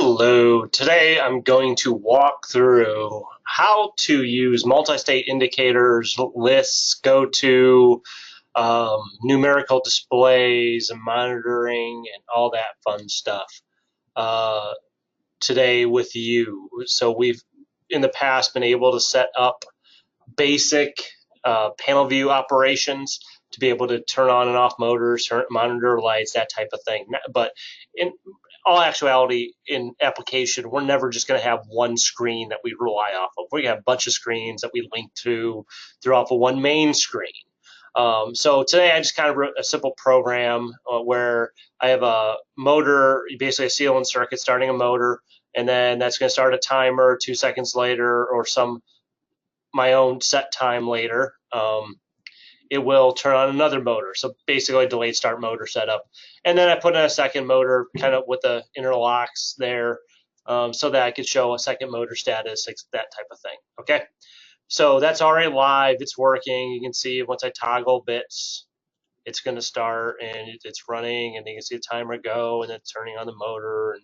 Hello, today I'm going to walk through how to use multi-state indicators, lists, go to numerical displays and monitoring and all that fun stuff today with you. So we've in the past been able to set up basic panel view operations to be able to turn on and off motors, monitor lights, that type of thing. But in all actuality, in application, we're never just going to have one screen that we rely off of. We have a bunch of screens that we link to off of one main screen. So today I just kind of wrote a simple program where I have a motor, basically a sealing circuit starting a motor, and then that's going to start a timer 2 seconds later or my own set time later. It will turn on another motor. So basically a delayed start motor setup. And then I put in a second motor kind of with the interlocks there so that I could show a second motor status, that type of thing. Okay. So that's already live. It's working. You can see once I toggle bits, it's going to start and it's running, and you can see the timer go and then turning on the motor,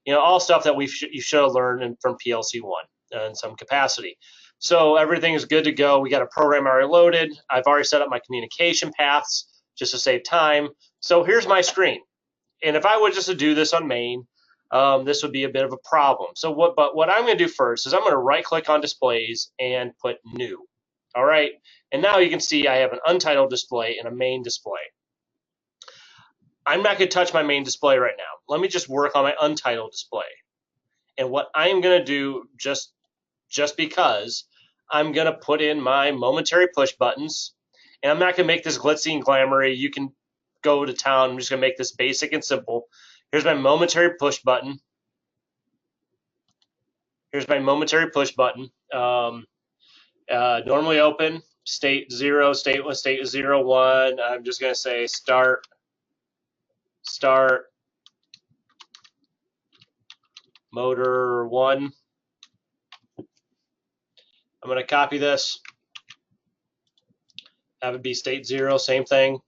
and all stuff that you should have learned from PLC1 in some capacity. So everything is good to go. We got a program already loaded. I've already set up my communication paths just to save time. So here's my screen. And if I were just to do this on main, this would be a bit of a problem. But what I'm going to do first is I'm going to right click on displays and put new. All right. And now you can see I have an untitled display and a main display. I'm not going to touch my main display right now. Let me just work on my untitled display. And what I'm going to do just because I'm going to put in my momentary push buttons, and I'm not going to make this glitzy and glamoury. You can go to town. I'm just going to make this basic and simple. Here's my momentary push button. Here's my momentary push button. Normally open, state 0, state 1, state 0, 1. I'm just going to say start, motor 1. I'm going to copy this, have it be state 0, same thing.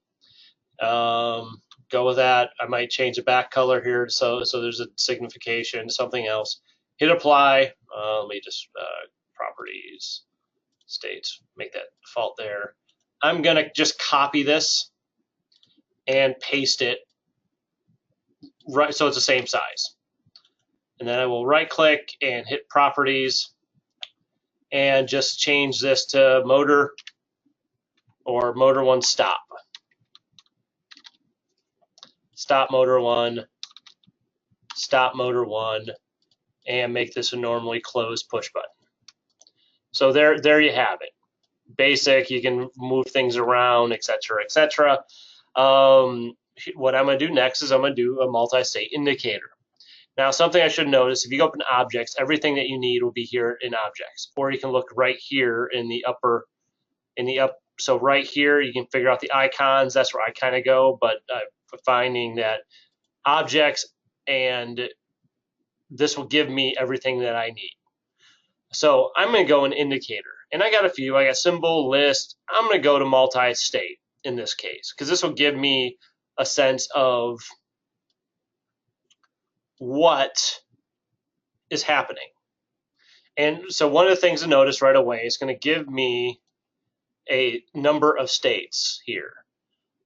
Go with that. I might change the back color here so there's a signification, something else. Hit apply. Let me just properties, states, make that default there. I'm going to just copy this and paste it right so it's the same size. And then I will right click and hit properties and just change this to motor or motor 1 stop. Stop motor 1, stop motor 1, and make this a normally closed push button. So there you have it. Basic, you can move things around, etc., etc. What I'm going to do next is I'm going to do a multi-state indicator. Now, something I should notice, if you go up in objects, everything that you need will be here in objects. Or you can look right here in the upper, so right here, you can figure out the icons. That's where I kind of go, but finding that objects, and this will give me everything that I need. So I'm going to go in indicator, and I got a few. I got symbol, list. I'm going to go to multi-state in this case, because this will give me a sense of what is happening. And so one of the things to notice right away is going to give me a number of states here.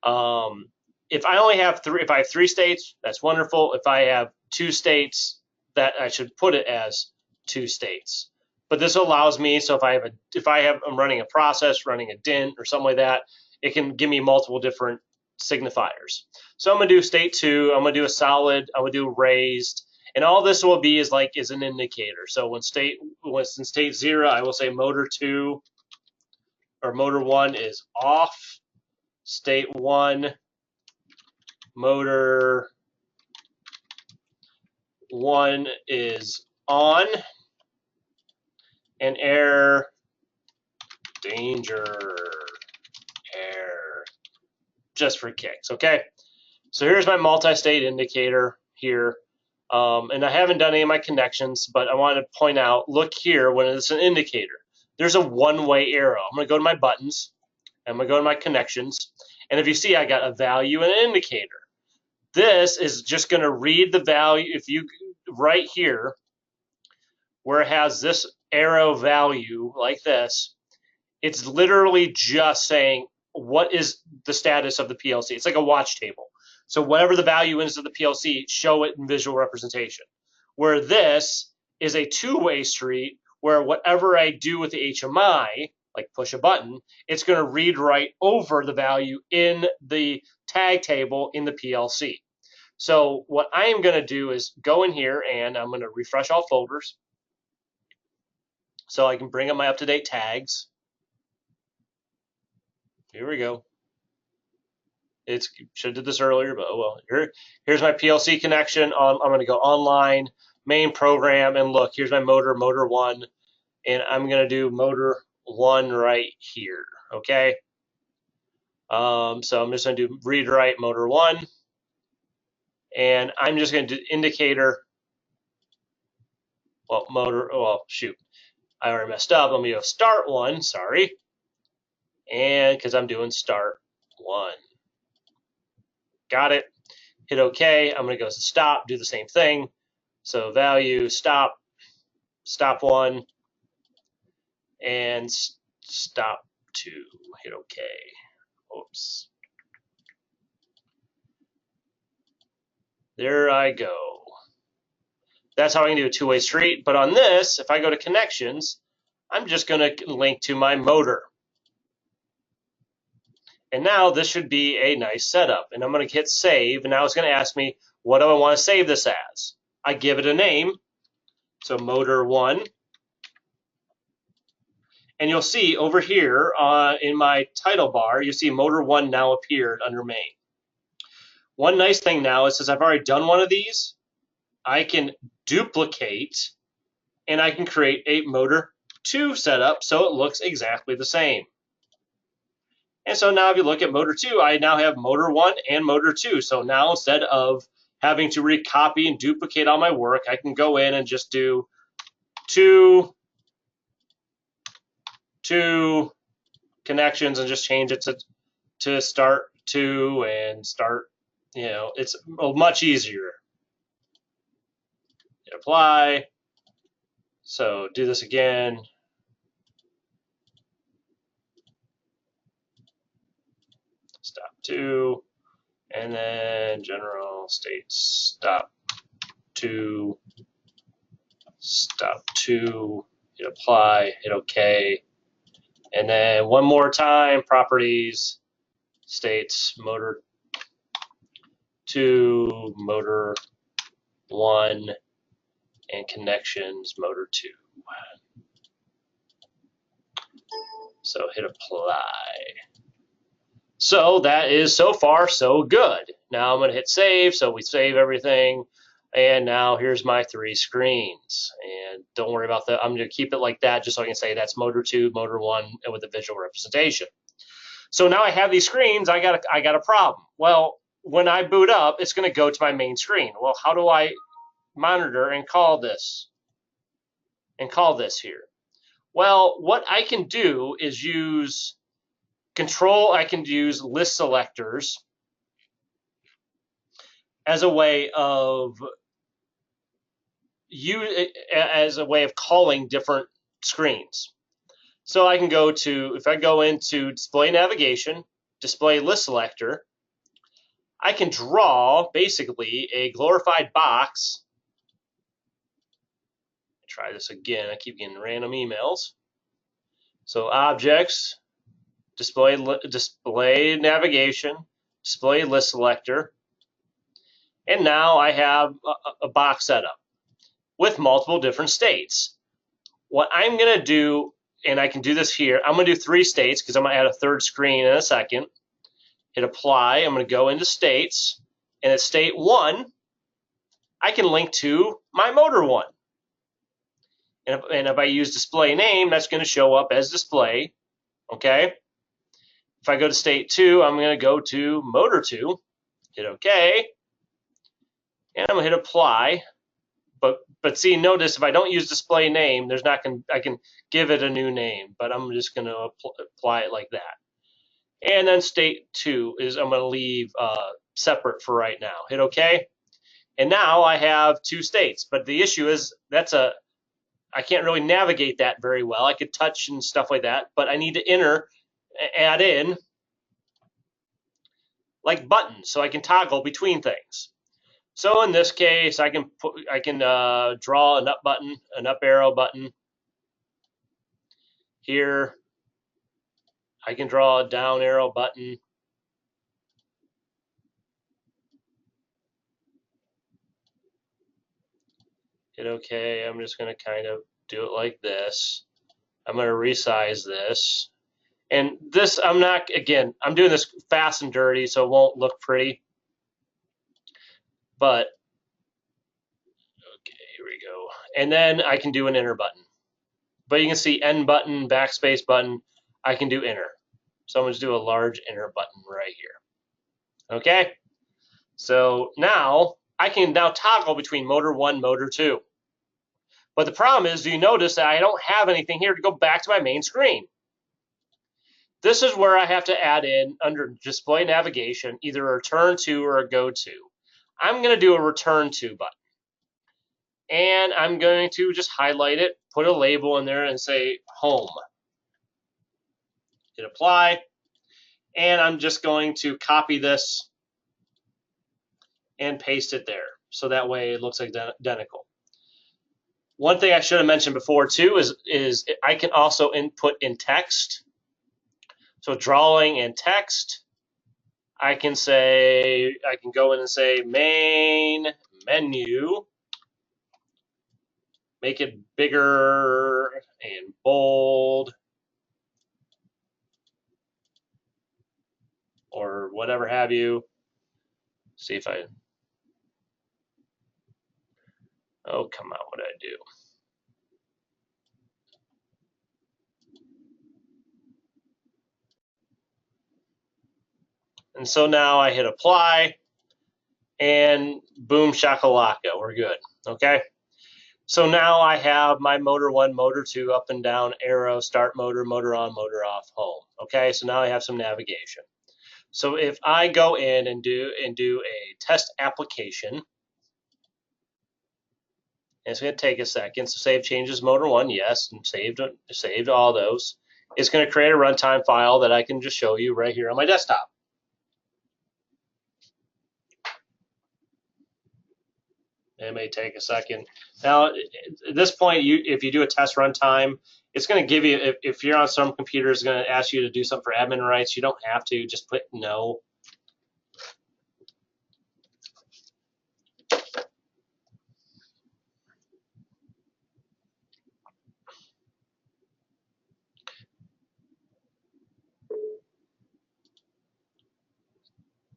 If I only have three, if I have 3 states, that's wonderful. If I have 2 states, that I should put it as 2 states. But this allows me, so I'm running a process, running a DINT or something like that, it can give me multiple different signifiers. So I'm going to do state 2, I'm going to do a solid, I'm going to do raised, and all this will be is an indicator. So when in state 0, I will say motor 2 or motor 1 is off, state 1, motor 1 is on, and error, danger, error, just for kicks, okay? So here's my multi-state indicator here, and I haven't done any of my connections, but I want to point out, look here, when it's an indicator, there's a one-way arrow. I'm going to go to my buttons, I'm going to go to my connections, and if you see, I got a value and an indicator. This is just going to read the value. right here, where it has this arrow value like this, it's literally just saying what is the status of the PLC. It's like a watch table. So whatever the value is of the PLC, show it in visual representation. Where this is a two-way street, where whatever I do with the HMI, like push a button, it's going to read right over the value in the tag table in the PLC. So what I am going to do is go in here and I'm going to refresh all folders so I can bring up my up-to-date tags. Here we go. It should have did this earlier, but oh well. Here's my PLC connection. I'm going to go online, main program, and look, here's my motor 1, and I'm going to do motor 1 right here, okay? So I'm just going to do read write motor 1, and I'm just going to do indicator, shoot. I already messed up. Let me go start 1, sorry. And because I'm doing start 1. Got it. Hit OK. I'm going to go to stop, do the same thing. So value, stop 1, and stop 2. Hit OK. Oops. There I go. That's how I can do a two-way street. But on this, if I go to connections, I'm just going to link to my motor. And now this should be a nice setup. And I'm going to hit save. And now it's going to ask me, what do I want to save this as? I give it a name. So motor 1. And you'll see over here in my title bar, you see motor 1 now appeared under main. One nice thing now is since I've already done one of these, I can duplicate and I can create a motor 2 setup so it looks exactly the same. And so now if you look at motor 2, I now have motor 1 and motor 2. So now instead of having to recopy and duplicate all my work, I can go in and just do two connections and just change it to start 2 and start, it's much easier. Hit apply. So do this again. Stop 2, and then general states stop 2, stop 2, hit apply, hit OK, and then one more time, properties, states motor 2, motor 1, and connections motor 2. So hit apply. So that is so far so good. Now I'm going to hit save, so we save everything, and now here's my 3 screens. And don't worry about that. I'm going to keep it like that just so I can say that's motor 2, motor 1, and with a visual representation. So now I have these screens. I got a problem. Well, when I boot up, it's going to go to my main screen. Well, how do I monitor and call this here? Well, what I can do is use I can use list selectors as a way of calling different screens. So I can go to, if I go into display navigation, display list selector, I can draw basically a glorified box. Try this again. I keep getting random emails. So objects, display navigation, display list selector, and now I have a box setup with multiple different states. What I'm going to do, and I can do this here, I'm going to do 3 states because I'm going to add a 3rd screen in a second. Hit apply. I'm going to go into states, and at state 1, I can link to my motor 1. And if I use display name, that's going to show up as display. Okay. If I go to state 2, I'm going to go to motor 2, hit OK, and I'm going to hit apply. But see, notice if I don't use display name, I can give it a new name, but I'm just going to apply it like that. And then state 2 is I'm going to leave separate for right now. Hit OK. And now I have 2 states, but the issue is I can't really navigate that very well. I could touch and stuff like that, but I need to add in like buttons so I can toggle between things. So in this case, I can draw an up button, an up arrow button. Here, I can draw a down arrow button. Hit OK. I'm just going to kind of do it like this. I'm going to resize this. And this, I'm doing this fast and dirty, so it won't look pretty. But, okay, here we go. And then I can do an enter button. But you can see end button, backspace button, I can do enter. So I'm going to do a large enter button right here. Okay? So now, I can now toggle between motor 1, motor 2. But the problem is, do you notice that I don't have anything here to go back to my main screen? This is where I have to add in, under display navigation, either a return to or a go to. I'm going to do a return to button. And I'm going to just highlight it, put a label in there and say home. Hit apply. And I'm just going to copy this and paste it there. So that way it looks identical. One thing I should have mentioned before too is I can also input in text. So drawing and text, I can go in and say main menu, make it bigger and bold, or whatever have you. See if I, oh, come on, what did I do? And so now I hit apply, and boom shakalaka, we're good, okay? So now I have my motor 1, motor 2, up and down arrow, start motor, motor on, motor off, home, okay? So now I have some navigation. So if I go in and do a test application, and it's going to take a second. So save changes motor 1, yes, and saved all those. It's going to create a runtime file that I can just show you right here on my desktop. It may take a second. Now, at this point, if you do a test runtime, it's going to give you, if you're on some computer, it's going to ask you to do something for admin rights. You don't have to. Just put no.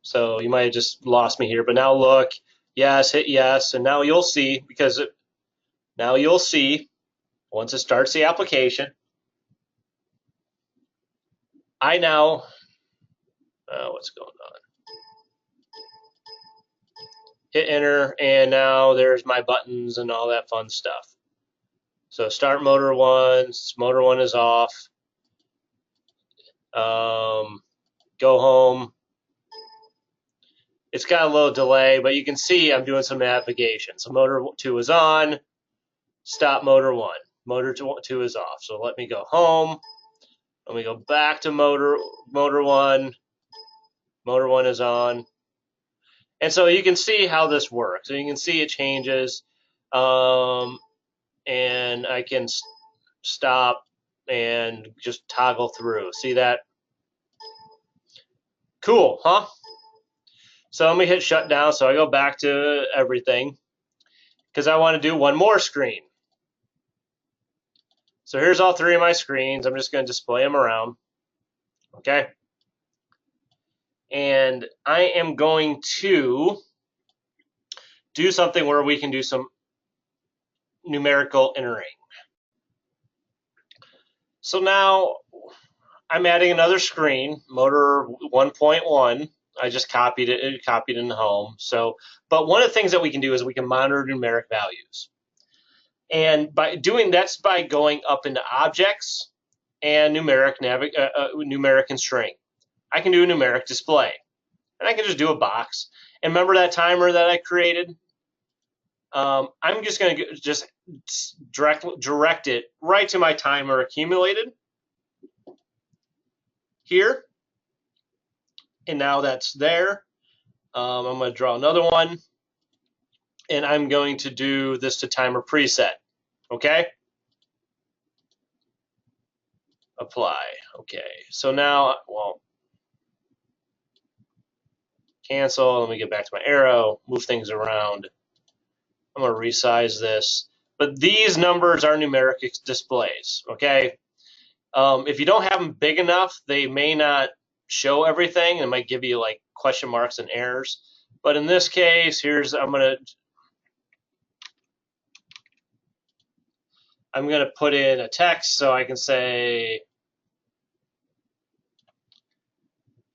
So you might have just lost me here, but now look, yes, hit yes, and now you'll see, once it starts the application, I now, what's going on? Hit enter, and now there's my buttons and all that fun stuff. So start motor 1, motor 1 is off. Go home. It's got a little delay, but you can see I'm doing some navigation. So motor 2 is on, stop motor 1. Motor 2 is off. So let me go home. Let me go back to motor 1. Motor 1 is on. And so you can see how this works. So you can see it changes. And I can stop and just toggle through. See that? Cool, huh? So let me hit shutdown. So I go back to everything because I want to do one more screen. So here's all 3 of my screens. I'm just going to display them around. Okay. And I am going to do something where we can do some numerical entering. So now I'm adding another screen, motor 1.1. I just copied it in home. So, but one of the things that we can do is we can monitor numeric values. And by doing that's by going up into objects and numeric and string. I can do a numeric display. And I can just do a box. And remember that timer that I created? I'm just going to just direct it right to my timer accumulated here. And now that's there. I'm going to draw another one. And I'm going to do this to timer preset. Okay? Apply. Okay. So now, well, cancel. Let me get back to my arrow, move things around. I'm going to resize this. But these numbers are numeric displays, okay? If you don't have them big enough, they may not show everything. It might give you like question marks and errors. But in this case, I'm going to put in a text so I can say,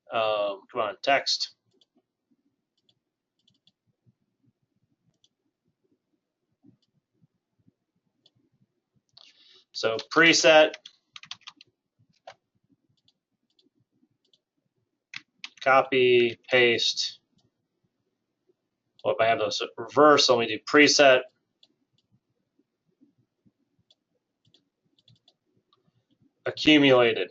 come on, text. So preset, copy, paste. Well, if I have those reverse, let me do preset. Accumulated.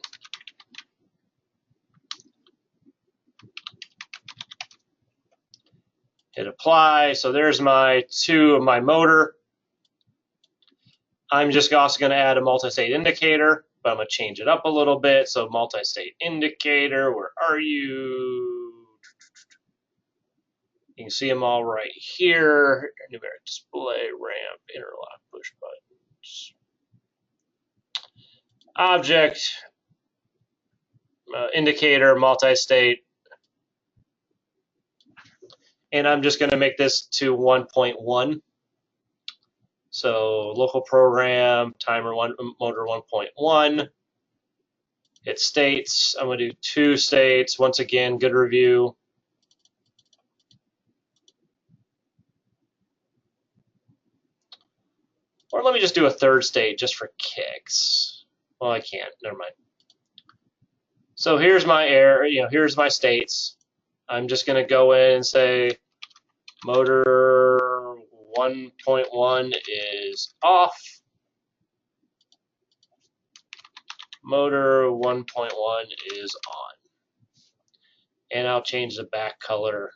Hit apply. So there's my two of my motor. I'm just also going to add a multi-state indicator, but I'm going to change it up a little bit. So multi-state indicator, where are you? You can see them all right here. Numeric display, ramp, interlock, push buttons. Object, indicator, multi-state. And I'm just going to make this to 1.1. So local program, timer motor 1.1. Hit states. I'm going to do 2 states. Once again, good review. Or let me just do a 3rd state just for kicks. Well, I can't. Never mind. So here's my error. Here's my states. I'm just going to go in and say motor 1.1 is off. Motor 1.1 is on. And I'll change the back color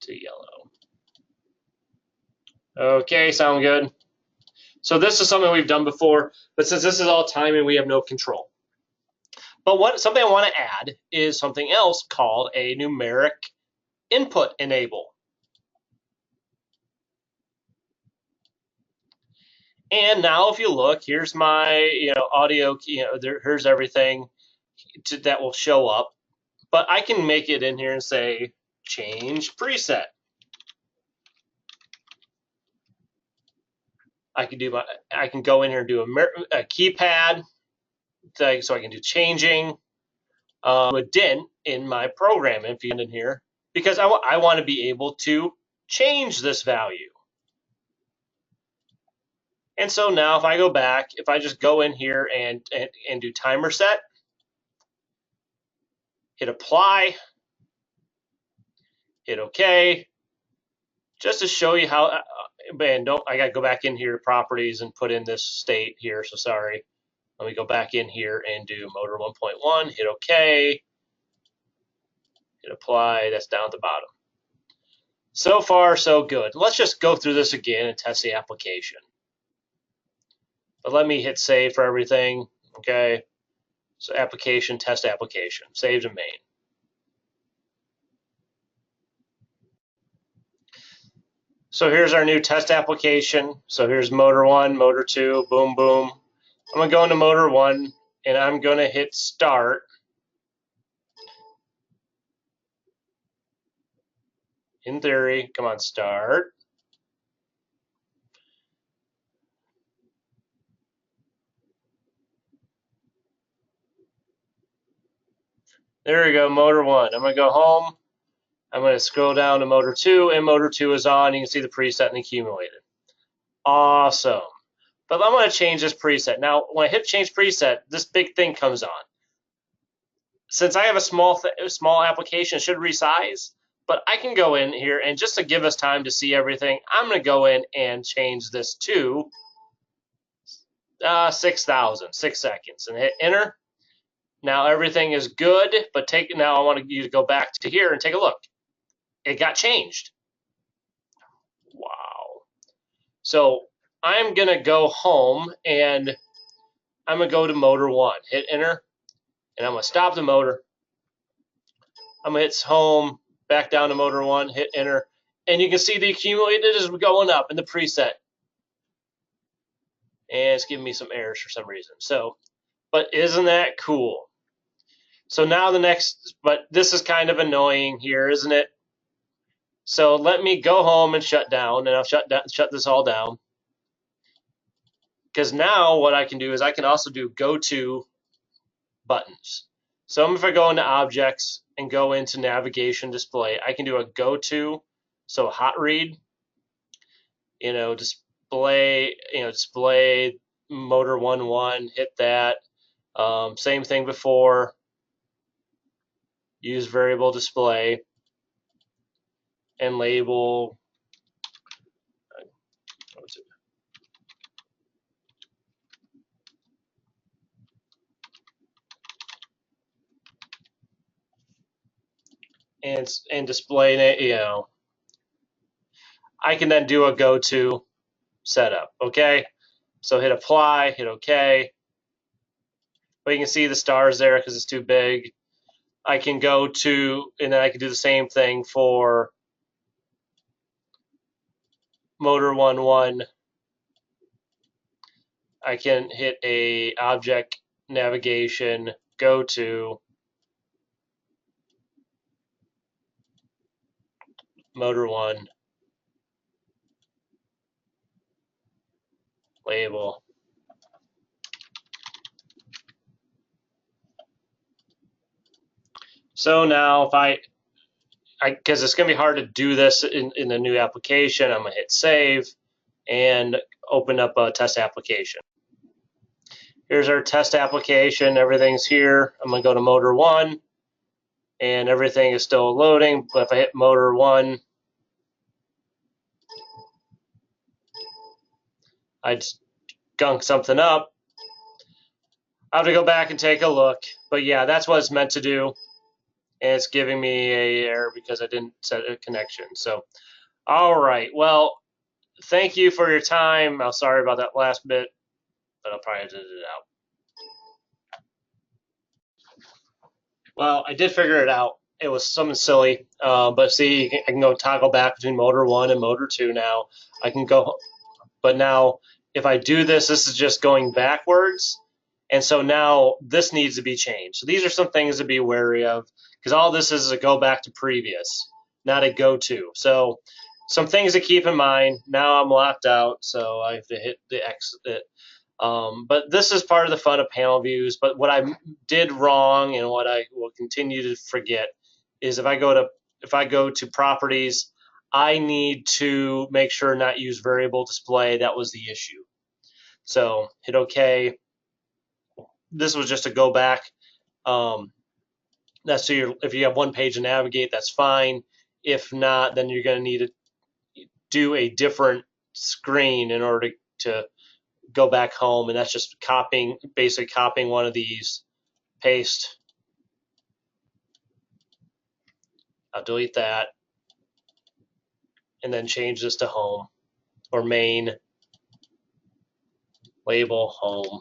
to yellow. Okay, sound good? So this is something we've done before, but since this is all timing, we have no control. But something I want to add is something else called a numeric input enable. And now if you look, here's my audio, here's everything that will show up. But I can make it in here and say change preset. I can go in here and do a keypad, so I can do changing. A dent in my program if you end in here, because I want to be able to change this value. And so now if I go back, if I just go in here and do timer set, hit apply, hit OK, just to show you how, I got to go back in here to properties and put in this state here, so sorry. Let me go back in here and do motor 1.1, hit OK, hit apply, that's down at the bottom. So far, so good. Let's just go through this again and test the application. But let me hit save for everything, okay? So application, test application, save to main. So here's our new test application. So here's motor 1, motor 2, boom, boom. I'm gonna go into motor 1 and I'm gonna hit start. In theory, come on, start. There we go, motor 1. I'm gonna go home. I'm gonna scroll down to motor 2 and motor 2 is on. You can see the preset and accumulated. Awesome. But I'm gonna change this preset. Now, when I hit change preset, this big thing comes on. Since I have a small application, it should resize, But I can go in here, and just to give us time to see everything, I'm going to go in and change this to 6,000, 6 seconds, and hit enter. Now everything is good, but now I want you to go back to here and take a look. It got changed. Wow. So I'm going to go home, and I'm going to go to motor 1, hit enter, and I'm going to stop the motor. I'm going to hit home, back down to motor 1, hit enter, and you can see the accumulated is going up in the preset. And it's giving me some errors for some reason. So, but isn't that cool? So now but this is kind of annoying here, isn't it? So let me go home and shut down, and I'll shut this all down. Because now what I can do is I can also do go to buttons. So if I go into objects and go into navigation display, I can do a go to, so hot read, display motor 1.1, hit that. Same thing before, use variable display and label. And display it, I can then do a go to setup. Okay, so hit apply, hit OK. But you can see the stars there because it's too big. I can go to, and then I can do the same thing for motor 1.1. I can hit a object navigation, go to motor 1, label. So now if because it's going to be hard to do this in the new application, I'm going to hit save and open up a test application. Here's our test application. Everything's here. I'm going to go to motor 1, and everything is still loading. But if I hit motor 1, I'd gunk something up. I have to go back and take a look. But yeah, that's what it's meant to do. And it's giving me an error because I didn't set a connection. So, all right. Well, thank you for your time. I'm sorry about that last bit, but I'll probably edit it out. Well, I did figure it out. It was something silly, but see, I can go toggle back between motor 1 and motor 2 now. I can go, but now if I do this, this is just going backwards. And so now this needs to be changed. So these are some things to be wary of, because all this is a go back to previous, not a go to. So some things to keep in mind. Now I'm locked out, so I have to hit the exit. But this is part of the fun of panel views. But what I did wrong and what I will continue to forget is if I go to properties, I need to make sure not use variable display. That was the issue. So hit OK. This was just a go back. That's so if you have one page to navigate, that's fine. If not, then you're going to need to do a different screen in order to go back home, and that's just basically copying one of these, paste. I'll delete that, and then change this to home or main, label, home.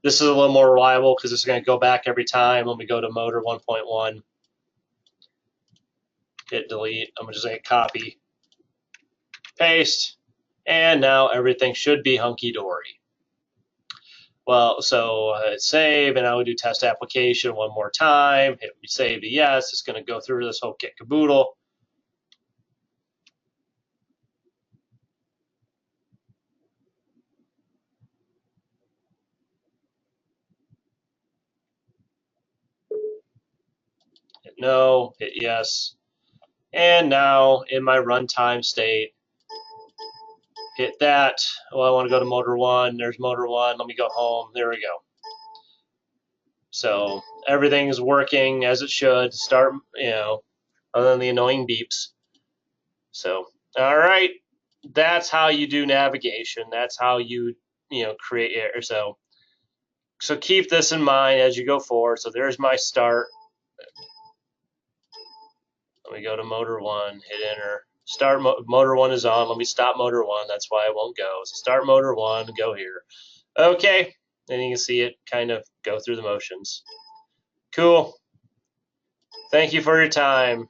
This is a little more reliable because it's going to go back every time when we go to motor 1.1. Hit delete. I'm just going to copy, paste, and now everything should be hunky-dory. Well, so hit save, and now we do test application one more time. Hit save to yes. It's going to go through this whole kit caboodle. Hit no, hit yes. And now in my runtime state, hit that. Well, I want to go to motor 1. There's motor 1. Let me go home. There we go. So everything is working as it should. Start, other than the annoying beeps. So, all right, that's how you do navigation. That's how you, create error. So keep this in mind as you go forward. So there's my start. Let me go to motor one, hit enter. Start motor one is on. Let me stop motor one. That's why it won't go. So start motor one, go here. Okay, then you can see it kind of go through the motions. Cool. Thank you for your time.